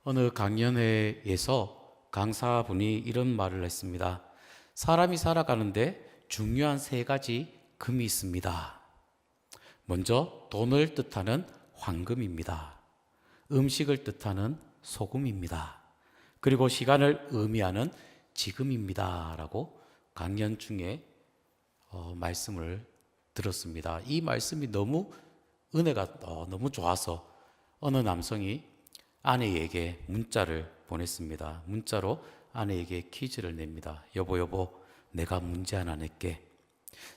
어느 강연회에서 강사분이 이런 말을 했습니다. 사람이 살아가는데 중요한 세 가지 금이 있습니다. 먼저 돈을 뜻하는 황금입니다. 음식을 뜻하는 소금입니다. 그리고 시간을 의미하는 지금입니다. 라고 강연 중에 말씀을 들었습니다. 이 말씀이 너무 은혜가 너무 좋아서 어느 남성이 아내에게 문자를 보냈습니다. 문자로 아내에게 퀴즈를 냅니다. 여보, 내가 문제 하나 낼게.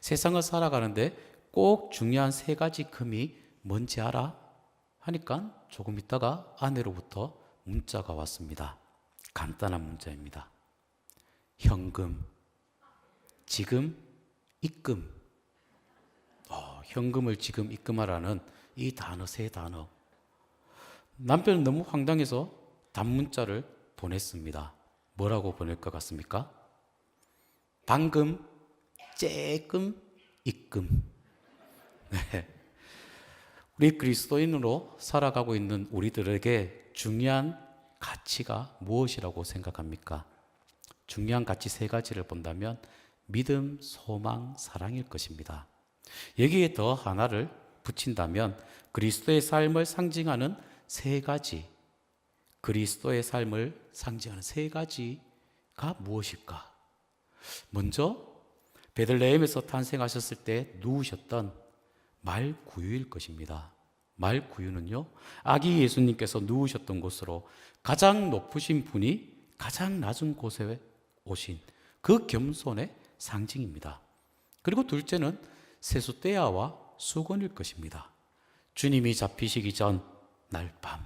세상을 살아가는데 꼭 중요한 세 가지 금이 뭔지 알아? 하니까 조금 있다가 아내로부터 문자가 왔습니다. 간단한 문자입니다. 현금, 지금, 입금. 현금을 지금 입금하라는 이 단어, 세 단어. 남편은 너무 황당해서 단문자를 보냈습니다. 뭐라고 보낼 것 같습니까? 방금, 쬐끔, 입금. 네. 우리 그리스도인으로 살아가고 있는 우리들에게 중요한 가치가 무엇이라고 생각합니까? 중요한 가치 세 가지를 본다면 믿음, 소망, 사랑일 것입니다. 여기에 더 하나를 붙인다면 그리스도의 삶을 상징하는 세 가지, 그리스도의 삶을 상징하는 세 가지가 무엇일까? 먼저 베들레헴에서 탄생하셨을 때 누우셨던 말구유일 것입니다. 말구유는요, 아기 예수님께서 누우셨던 곳으로 가장 높으신 분이 가장 낮은 곳에 오신 그 겸손의 상징입니다. 그리고 둘째는 세숫대야와 수건일 것입니다. 주님이 잡히시기 전 날밤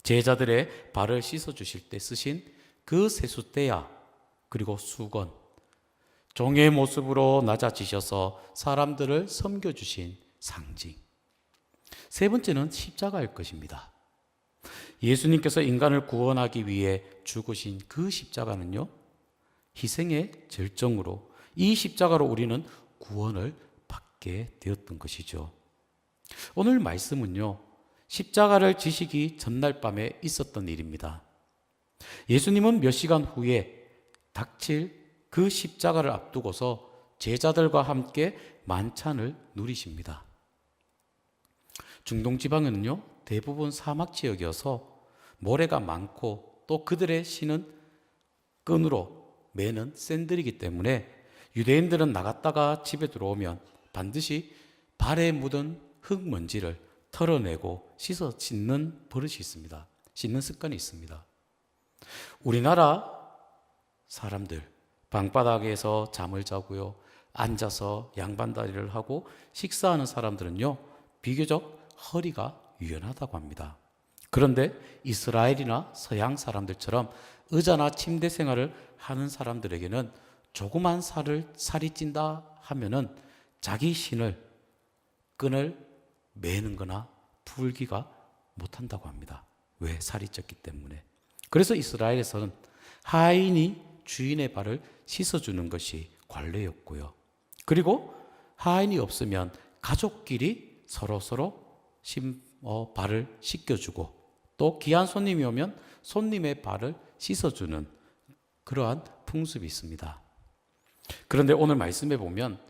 제자들의 발을 씻어주실 때 쓰신 그 세숫대야 그리고 수건, 종의 모습으로 낮아지셔서 사람들을 섬겨주신 상징. 세 번째는 십자가일 것입니다. 예수님께서 인간을 구원하기 위해 죽으신 그 십자가는요, 희생의 절정으로 이 십자가로 우리는 구원을 받게 되었던 것이죠. 오늘 말씀은요, 십자가를 지시기 전날 밤에 있었던 일입니다. 예수님은 몇 시간 후에 닥칠 그 십자가를 앞두고서 제자들과 함께 만찬을 누리십니다. 중동 지방에는요, 대부분 사막 지역이어서 모래가 많고 또 그들의 신은 끈으로 매는 샌들이기 때문에 유대인들은 나갔다가 집에 들어오면 반드시 발에 묻은 흙먼지를 털어내고 씻어 씻는 버릇이 있습니다. 씻는 습관이 있습니다. 우리나라 사람들 방바닥에서 잠을 자고요, 앉아서 양반다리를 하고 식사하는 사람들은요, 비교적 허리가 유연하다고 합니다. 그런데 이스라엘이나 서양 사람들처럼 의자나 침대 생활을 하는 사람들에게는 조그만 살이 찐다 하면은 자기 신을 끈을 매는 거나 풀기가 못한다고 합니다. 왜? 살이 쪘기 때문에. 그래서 이스라엘에서는 하인이 주인의 발을 씻어주는 것이 관례였고요. 그리고 하인이 없으면 가족끼리 서로 발을 씻겨주고 또 귀한 손님이 오면 손님의 발을 씻어주는 그러한 풍습이 있습니다. 그런데 오늘 말씀에 보면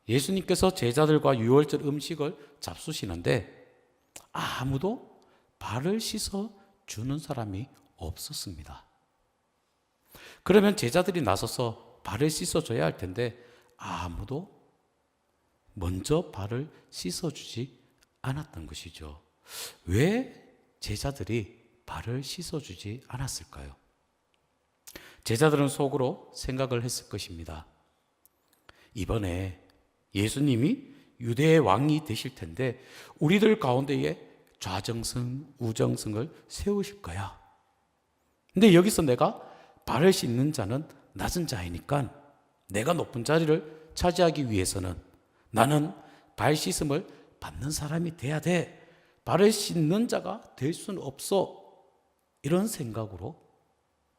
예수님께서 제자들과 유월절 음식을 잡수시는데 아무도 발을 씻어주는 사람이 없었습니다. 그러면 제자들이 나서서 발을 씻어줘야 할 텐데 아무도 먼저 발을 씻어주지 않았던 것이죠. 왜 제자들이 발을 씻어주지 않았을까요? 제자들은 속으로 생각을 했을 것입니다. 이번에 예수님이 유대의 왕이 되실 텐데 우리들 가운데에 좌정승, 우정승을 세우실 거야. 근데 여기서 내가 발을 씻는 자는 낮은 자이니까 내가 높은 자리를 차지하기 위해서는 나는 발 씻음을 받는 사람이 돼야 돼. 발을 씻는 자가 될 수는 없어. 이런 생각으로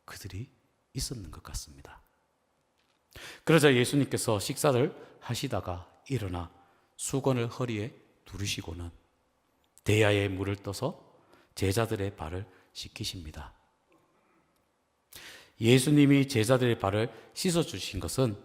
그들이 있었는 것 같습니다. 그러자 예수님께서 식사를 하시다가 일어나 수건을 허리에 두르시고는 대야에 물을 떠서 제자들의 발을 씻기십니다. 예수님이 제자들의 발을 씻어주신 것은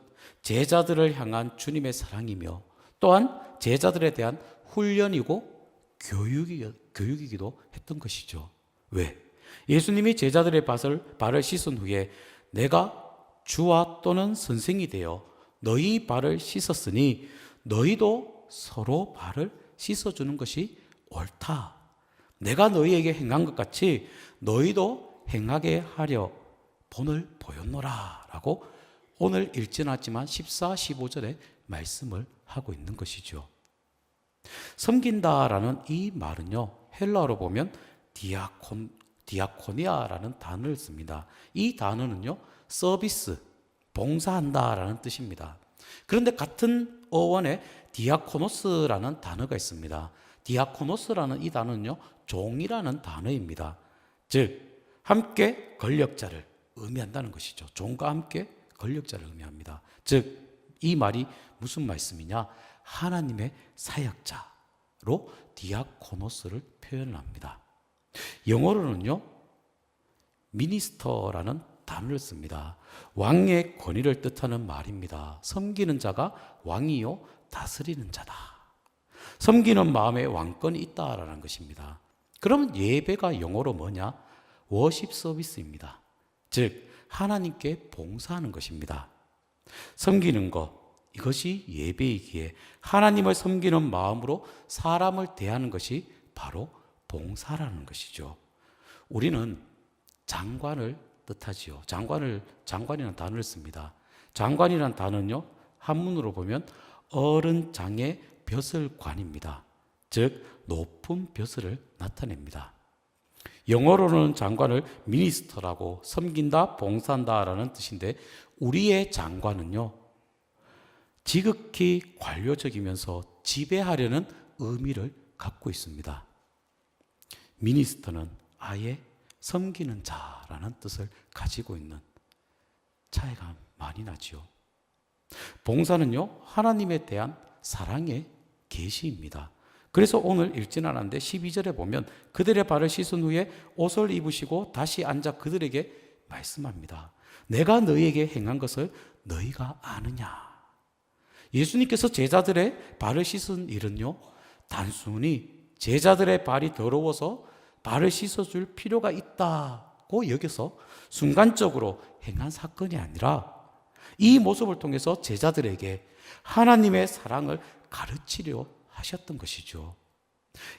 제자들을 향한 주님의 사랑이며 또한 제자들에 대한 훈련이고 교육이기도 했던 것이죠. 왜? 예수님이 제자들의 발을 씻은 후에 내가 주와 또는 선생이 되어 너희 발을 씻었으니 너희도 서로 발을 씻어주는 것이 옳다. 내가 너희에게 행한 것 같이 너희도 행하게 하려 본을 보였노라 라고 오늘 읽지는 않지만 14, 15절에 말씀을 하고 있는 것이죠. 섬긴다라는 이 말은요, 헬라어로 보면 디아코니아라는 단어를 씁니다. 이 단어는요, 서비스, 봉사한다라는 뜻입니다. 그런데 같은 어원에 디아코노스라는 단어가 있습니다. 디아코노스라는 이 단어는요, 종이라는 단어입니다. 즉, 함께 권력자를 의미한다는 것이죠. 종과 함께 권력자를 의미합니다. 즉, 이 말이 무슨 말씀이냐? 하나님의 사역자로 디아코노스를 표현합니다. 영어로는요, 미니스터라는 단어를 씁니다. 왕의 권위를 뜻하는 말입니다. 섬기는 자가 왕이요, 다스리는 자다. 섬기는 마음에 왕권이 있다라는 것입니다. 그러면 예배가 영어로 뭐냐? 워십 서비스입니다. 즉, 하나님께 봉사하는 것입니다. 섬기는 것, 이것이 예배이기에 하나님을 섬기는 마음으로 사람을 대하는 것이 바로 봉사라는 것이죠. 우리는 장관을 뜻하지요. 장관이라는 단어를 씁니다. 장관이라는 단어는요, 한문으로 보면 어른장의 벼슬관입니다. 즉, 높은 벼슬을 나타냅니다. 영어로는 장관을 미니스터라고 섬긴다, 봉사한다라는 뜻인데 우리의 장관은요, 지극히 관료적이면서 지배하려는 의미를 갖고 있습니다. 미니스터는 아예 섬기는 자라는 뜻을 가지고 있는 차이가 많이 나지요. 봉사는요, 하나님에 대한 사랑의 계시입니다. 그래서 오늘 읽지는 않았는데 12절에 보면 그들의 발을 씻은 후에 옷을 입으시고 다시 앉아 그들에게 말씀합니다. 내가 너희에게 행한 것을 너희가 아느냐? 예수님께서 제자들의 발을 씻은 일은요, 단순히 제자들의 발이 더러워서 발을 씻어줄 필요가 있다고 여겨서 순간적으로 행한 사건이 아니라 이 모습을 통해서 제자들에게 하나님의 사랑을 가르치려 하셨던 것이죠.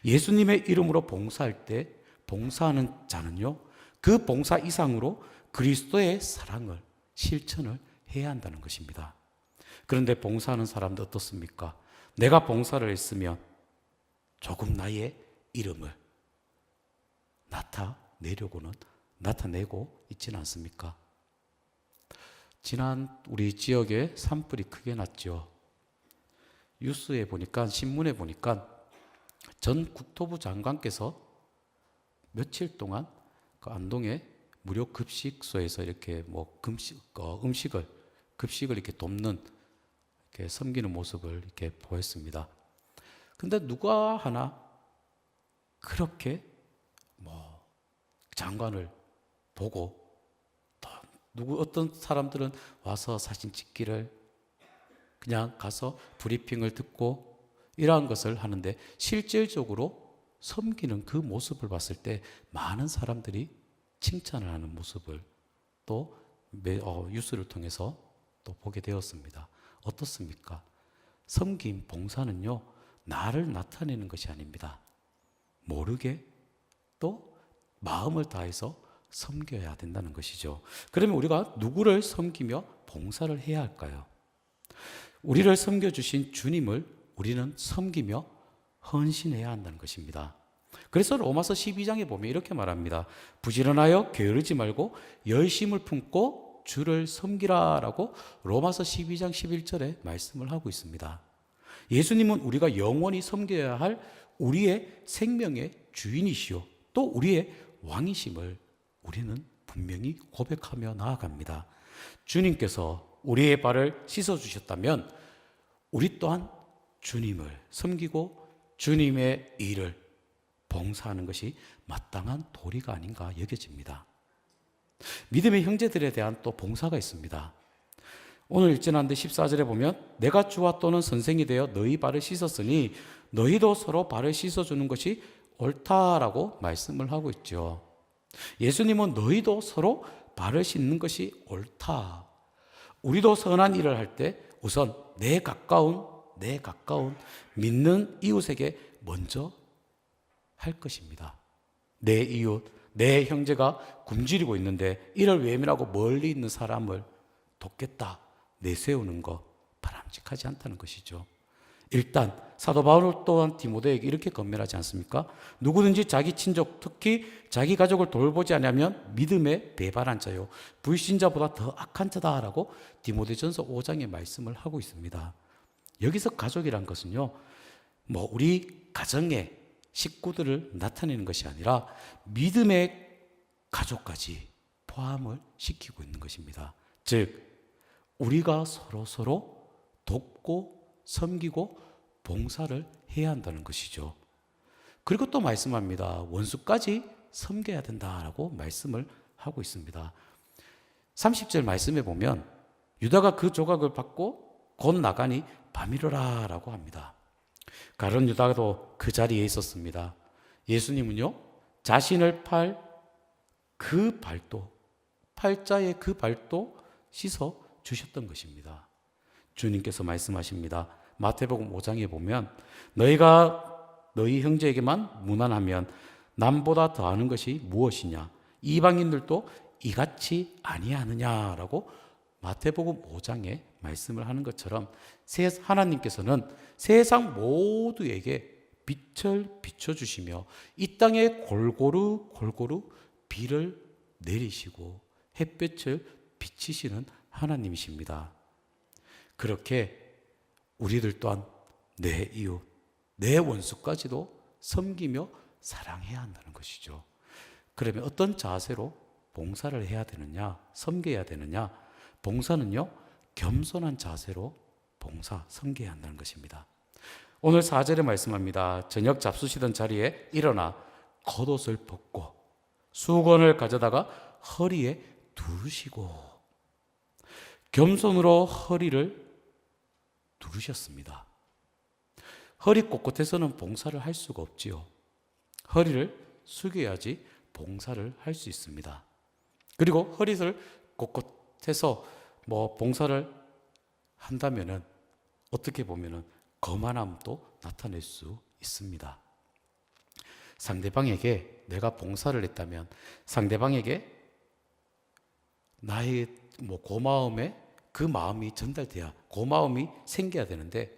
예수님의 이름으로 봉사할 때 봉사하는 자는요, 그 봉사 이상으로 그리스도의 사랑을 실천을 해야 한다는 것입니다. 그런데 봉사하는 사람도 어떻습니까? 내가 봉사를 했으면 조금 나의 이름을 나타내고 있지는 않습니까? 지난 우리 지역에 산불이 크게 났죠. 뉴스에 보니까, 신문에 보니까 전 국토부 장관께서 며칠 동안 그 안동의 무료 급식소에서 이렇게 급식을 이렇게 돕는, 이렇게 섬기는 모습을 이렇게 보였습니다. 근데 누가 하나 그렇게 장관을 보고 또 어떤 사람들은 와서 사진 찍기를, 그냥 가서 브리핑을 듣고 이러한 것을 하는데 실질적으로 섬기는 그 모습을 봤을 때 많은 사람들이 칭찬을 하는 모습을 또 뉴스를 통해서 또 보게 되었습니다. 어떻습니까? 섬김, 봉사는요, 나를 나타내는 것이 아닙니다. 모르게 또 마음을 다해서 섬겨야 된다는 것이죠. 그러면 우리가 누구를 섬기며 봉사를 해야 할까요? 우리를 섬겨주신 주님을 우리는 섬기며 헌신해야 한다는 것입니다. 그래서 로마서 12장에 보면 이렇게 말합니다. 부지런하여 게으르지 말고 열심을 품고 주를 섬기라 라고 로마서 12장 11절에 말씀을 하고 있습니다. 예수님은 우리가 영원히 섬겨야 할 우리의 생명의 주인이시오, 또 우리의 왕이심을 우리는 분명히 고백하며 나아갑니다. 주님께서 우리의 발을 씻어주셨다면 우리 또한 주님을 섬기고 주님의 일을 봉사하는 것이 마땅한 도리가 아닌가 여겨집니다. 믿음의 형제들에 대한 또 봉사가 있습니다. 오늘 읽지는데 14절에 보면 내가 주와 또는 선생이 되어 너희 발을 씻었으니 너희도 서로 발을 씻어주는 것이 옳다라고 말씀을 하고 있죠. 예수님은 너희도 서로 발을 씻는 것이 옳다. 우리도 선한 일을 할 때 우선 내 가까운 믿는 이웃에게 먼저 할 것입니다. 내 이웃, 내 형제가 굶주리고 있는데 이를 외면하고 멀리 있는 사람을 돕겠다 내세우는 거 바람직하지 않다는 것이죠. 일단 사도 바울 또한 디모데에게 이렇게 권면하지 않습니까? 누구든지 자기 친족, 특히 자기 가족을 돌보지 않으면 믿음에 배반한 자요 불신자보다 더 악한 자다라고 디모데전서 5장에 말씀을 하고 있습니다. 여기서 가족이란 것은요, 우리 가정의 식구들을 나타내는 것이 아니라 믿음의 가족까지 포함을 시키고 있는 것입니다. 즉 우리가 서로 돕고 섬기고 봉사를 해야 한다는 것이죠. 그리고 또 말씀합니다. 원수까지 섬겨야 된다라고 말씀을 하고 있습니다. 30절 말씀에 보면 유다가 그 조각을 받고 곧 나가니 밤이러라 라고 합니다. 가룟 유다도 그 자리에 있었습니다. 예수님은요, 자신을 팔 그 발도, 팔자의 그 발도 씻어 주셨던 것입니다. 주님께서 말씀하십니다. 마태복음 5장에 보면 너희가 너희 형제에게만 무난하면 남보다 더하는 것이 무엇이냐? 이방인들도 이같이 아니하느냐라고 마태복음 5장에 말씀을 하는 것처럼 하나님께서는 세상 모두에게 빛을 비춰주시며 이 땅에 골고루 비를 내리시고 햇볕을 비치시는 하나님이십니다. 그렇게 우리들 또한 내 이웃, 내 원수까지도 섬기며 사랑해야 한다는 것이죠. 그러면 어떤 자세로 봉사를 해야 되느냐, 섬겨야 되느냐? 봉사는요, 겸손한 자세로 섬겨야 한다는 것입니다. 오늘 4절에 말씀합니다. 저녁 잡수시던 자리에 일어나 겉옷을 벗고 수건을 가져다가 허리에 두르시고 겸손으로 허리를 두르셨습니다. 허리 꼿꼿해서는 봉사를 할 수가 없지요. 허리를 숙여야지 봉사를 할 수 있습니다. 그리고 허리를 꼿꼿해서 봉사를 한다면은 어떻게 보면은 거만함도 나타낼 수 있습니다. 상대방에게 내가 봉사를 했다면 상대방에게 나의 고마움에 그 마음이 전달돼야 고마움이 생겨야 되는데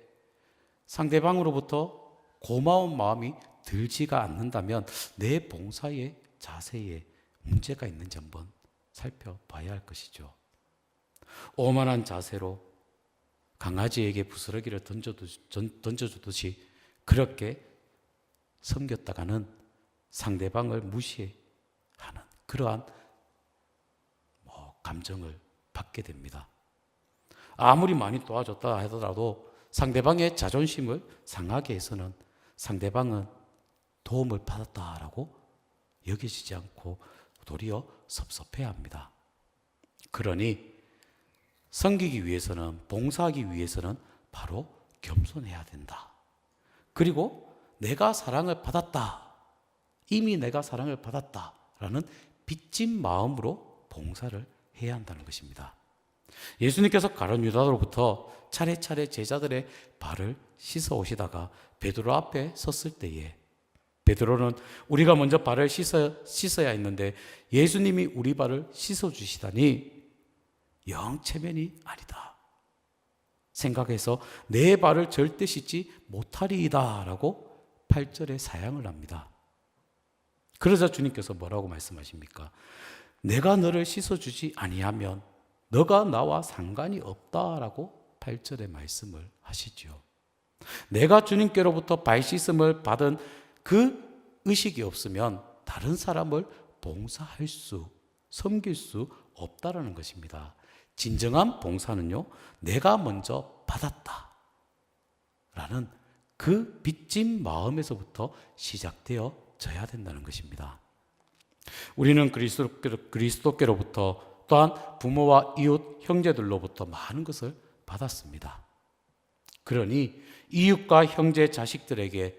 상대방으로부터 고마운 마음이 들지가 않는다면 내 봉사의 자세에 문제가 있는지 한번 살펴봐야 할 것이죠. 오만한 자세로 강아지에게 부스러기를 던져주듯이 그렇게 섬겼다가는 상대방을 무시하는 그러한 감정을 받게 됩니다. 아무리 많이 도와줬다 하더라도 상대방의 자존심을 상하게 해서는 상대방은 도움을 받았다라고 여기지지 않고 도리어 섭섭해합니다. 그러니 섬기기 위해서는, 봉사하기 위해서는 바로 겸손해야 된다. 그리고 내가 사랑을 받았다, 이미 내가 사랑을 받았다라는 빚진 마음으로 봉사를 해야 한다는 것입니다. 예수님께서 가룟 유다로부터 차례차례 제자들의 발을 씻어 오시다가 베드로 앞에 섰을 때에 베드로는 우리가 먼저 발을 씻어야 했는데 예수님이 우리 발을 씻어 주시다니 영 체면이 아니다 생각해서 내 발을 절대 씻지 못하리이다 라고 8절에 사양을 합니다. 그러자 주님께서 뭐라고 말씀하십니까? 내가 너를 씻어주지 아니하면 너가 나와 상관이 없다라고 8절에 말씀을 하시죠. 내가 주님께로부터 발 씻음을 받은 그 의식이 없으면 다른 사람을 봉사할 섬길 수 없다라는 것입니다. 진정한 봉사는요, 내가 먼저 받았다라는 그 빚진 마음에서부터 시작되어져야 된다는 것입니다. 우리는 그리스도께로부터 또한 부모와 이웃, 형제들로부터 많은 것을 받았습니다. 그러니 이웃과 형제, 자식들에게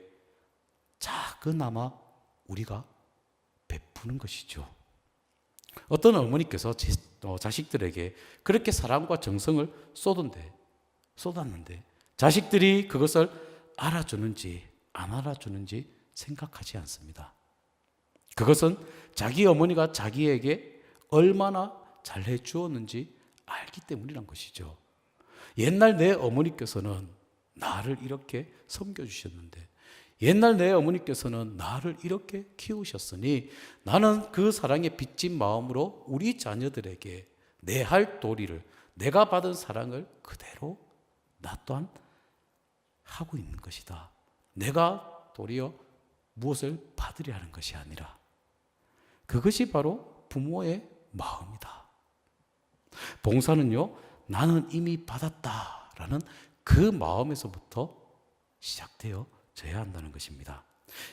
작은아마 우리가 베푸는 것이죠. 어떤 어머니께서 자식들에게 그렇게 사랑과 정성을 쏟았는데 자식들이 그것을 알아주는지 안 알아주는지 생각하지 않습니다. 그것은 자기 어머니가 자기에게 얼마나 잘해 주었는지 알기 때문이란 것이죠. 옛날 내 어머니께서는 나를 이렇게 섬겨주셨는데, 옛날 내 어머니께서는 나를 이렇게 키우셨으니 나는 그 사랑에 빚진 마음으로 우리 자녀들에게 내 할 도리를, 내가 받은 사랑을 그대로 나 또한 하고 있는 것이다. 내가 도리어 무엇을 받으려 하는 것이 아니라 그것이 바로 부모의 마음이다. 봉사는요, 나는 이미 받았다라는 그 마음에서부터 시작되어져야 한다는 것입니다.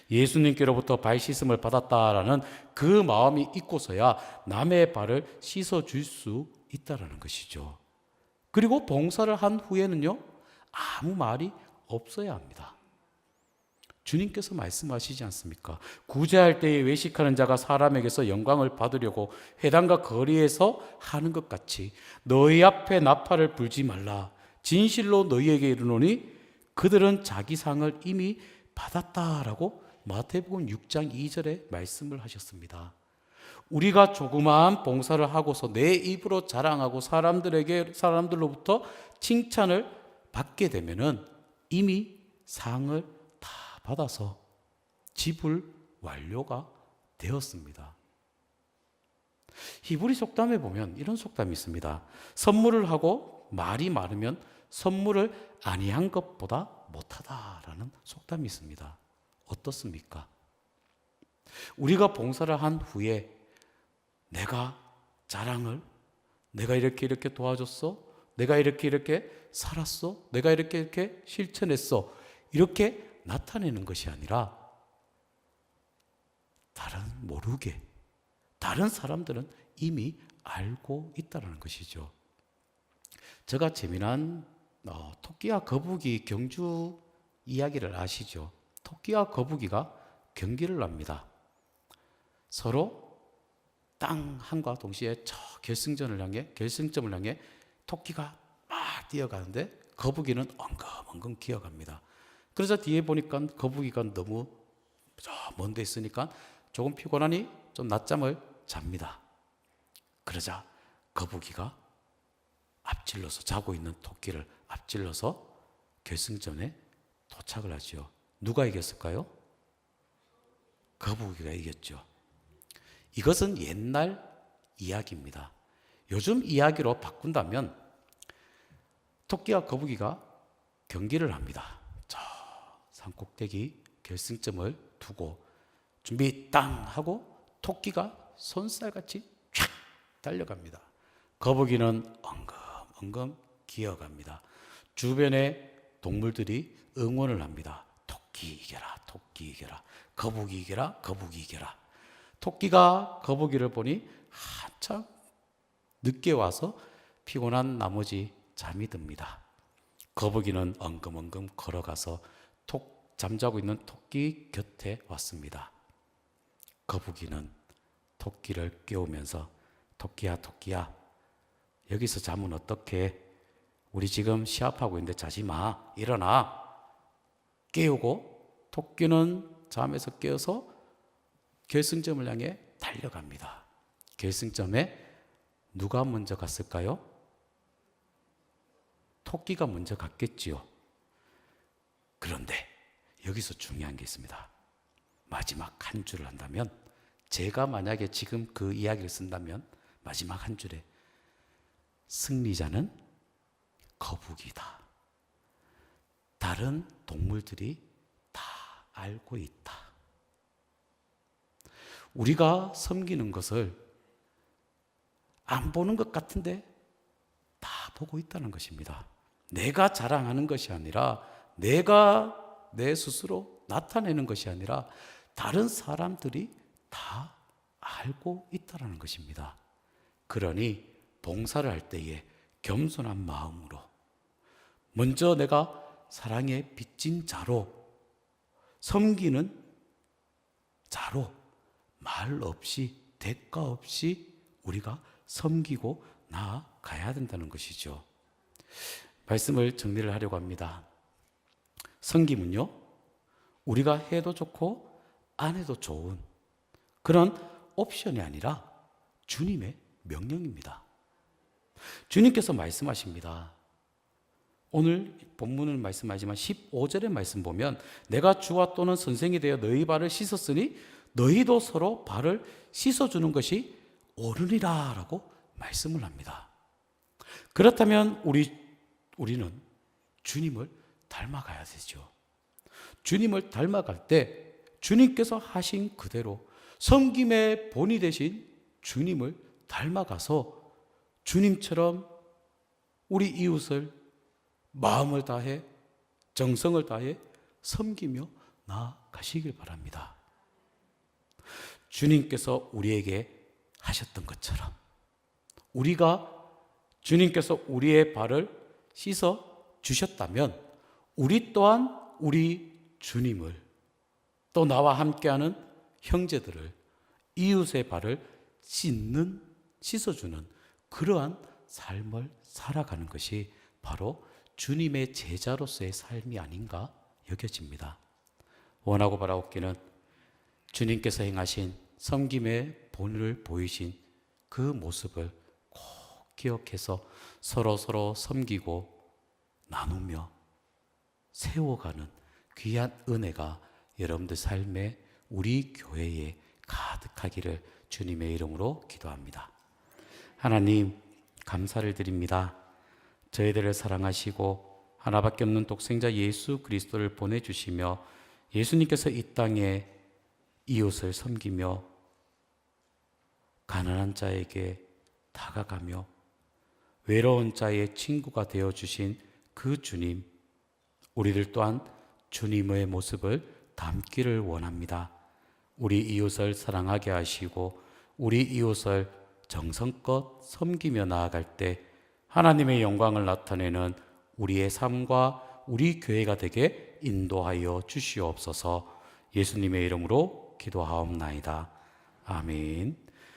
예수님께로부터 발 씻음을 받았다라는 그 마음이 있고서야 남의 발을 씻어줄 수 있다는 것이죠. 그리고 봉사를 한 후에는요, 아무 말이 없어야 합니다. 주님께서 말씀하시지 않습니까? 구제할 때에 외식하는 자가 사람에게서 영광을 받으려고 회당과 거리에서 하는 것 같이 너희 앞에 나팔을 불지 말라. 진실로 너희에게 이르노니 그들은 자기 상을 이미 받았다라고 마태복음 6장 2절에 말씀을 하셨습니다. 우리가 조그마한 봉사를 하고서 내 입으로 자랑하고 사람들로부터 칭찬을 받게 되면은 이미 상을 다 받아서 지불 완료가 되었습니다. 히브리 속담에 보면 이런 속담이 있습니다. 선물을 하고 말이 많으면 선물을 아니한 것보다 못하다라는 속담이 있습니다. 어떻습니까? 우리가 봉사를 한 후에 내가 자랑을, 내가 이렇게 도와줬어, 내가 이렇게 살았어, 내가 이렇게 실천했어, 이렇게 나타내는 것이 아니라 모르게 다른 사람들은 이미 알고 있다는 것이죠. 제가 재미난 토끼와 거북이 경주 이야기를 아시죠? 토끼와 거북이가 경기를 합니다. 서로 땅 한과 동시에 저 결승점을 향해 토끼가 막 뛰어가는데 거북이는 엉금엉금 기어갑니다. 그러자 뒤에 보니까 거북이가 너무 저 먼 데 있으니까 조금 피곤하니 좀 낮잠을 잡니다. 그러자 거북이가 앞질러서 자고 있는 토끼를 앞질러서 결승점에 도착을 하죠. 누가 이겼을까요? 거북이가 이겼죠. 이것은 옛날 이야기입니다. 요즘 이야기로 바꾼다면 토끼와 거북이가 경기를 합니다. 저 산꼭대기 결승점을 두고 준비 땅 하고 토끼가 손살같이 촥 달려갑니다. 거북이는 엉금엉금 기어갑니다. 주변의 동물들이 응원을 합니다. 토끼 이겨라, 토끼 이겨라, 거북이 이겨라, 거북이 이겨라. 토끼가 거북이를 보니 한참 늦게 와서 피곤한 나머지 잠이 듭니다. 거북이는 엉금엉금 걸어가서 잠자고 있는 토끼 곁에 왔습니다. 거북이는 토끼를 깨우면서 토끼야 여기서 자면 어떡해? 우리 지금 시합하고 있는데 자지 마. 일어나. 깨우고 토끼는 잠에서 깨어서 결승점을 향해 달려갑니다. 결승점에 누가 먼저 갔을까요? 토끼가 먼저 갔겠지요. 그런데 여기서 중요한 게 있습니다. 마지막 한 줄을 한다면, 제가 만약에 지금 그 이야기를 쓴다면 마지막 한 줄에 승리자는 거북이다. 다른 동물들이 다 알고 있다. 우리가 섬기는 것을 안 보는 것 같은데 다 보고 있다는 것입니다. 내가 자랑하는 것이 아니라, 내가 내 스스로 나타내는 것이 아니라 다른 사람들이 다 알고 있다라는 것입니다. 그러니 봉사를 할 때에 겸손한 마음으로 먼저 내가 사랑에 빚진 자로, 섬기는 자로 말 없이 대가 없이 우리가 섬기고 나아가야 된다는 것이죠. 말씀을 정리를 하려고 합니다. 섬김은요, 우리가 해도 좋고 안 해도 좋은 그런 옵션이 아니라 주님의 명령입니다. 주님께서 말씀하십니다. 오늘 본문을 말씀하지만 15절의 말씀 보면 내가 주와 또는 선생이 되어 너희 발을 씻었으니 너희도 서로 발을 씻어주는 것이 옳으니라 라고 말씀을 합니다. 그렇다면 우리는 주님을 닮아가야 되죠. 주님을 닮아갈 때 주님께서 하신 그대로 섬김의 본이 되신 주님을 닮아가서 주님처럼 우리 이웃을 마음을 다해 정성을 다해 섬기며 나아가시길 바랍니다. 주님께서 우리에게 하셨던 것처럼 주님께서 우리의 발을 씻어 주셨다면 우리 또한 우리 주님을 또 나와 함께하는 형제들을 이웃의 발을 씻어주는 그러한 삶을 살아가는 것이 바로 주님의 제자로서의 삶이 아닌가 여겨집니다. 원하고 바라옵기는 주님께서 행하신 섬김의 본을 보이신 그 모습을 꼭 기억해서 서로 섬기고 나누며 세워가는 귀한 은혜가 여러분들 삶에 우리 교회에 가득하기를 주님의 이름으로 기도합니다. 하나님 감사를 드립니다. 저희들을 사랑하시고 하나밖에 없는 독생자 예수 그리스도를 보내주시며 예수님께서 이 땅에 이웃을 섬기며 가난한 자에게 다가가며 외로운 자의 친구가 되어주신 그 주님, 우리들 또한 주님의 모습을 담기를 원합니다. 우리 이웃을 사랑하게 하시고 우리 이웃을 정성껏 섬기며 나아갈 때 하나님의 영광을 나타내는 우리의 삶과 우리 교회가 되게 인도하여 주시옵소서. 예수님의 이름으로 기도하옵나이다. 아멘.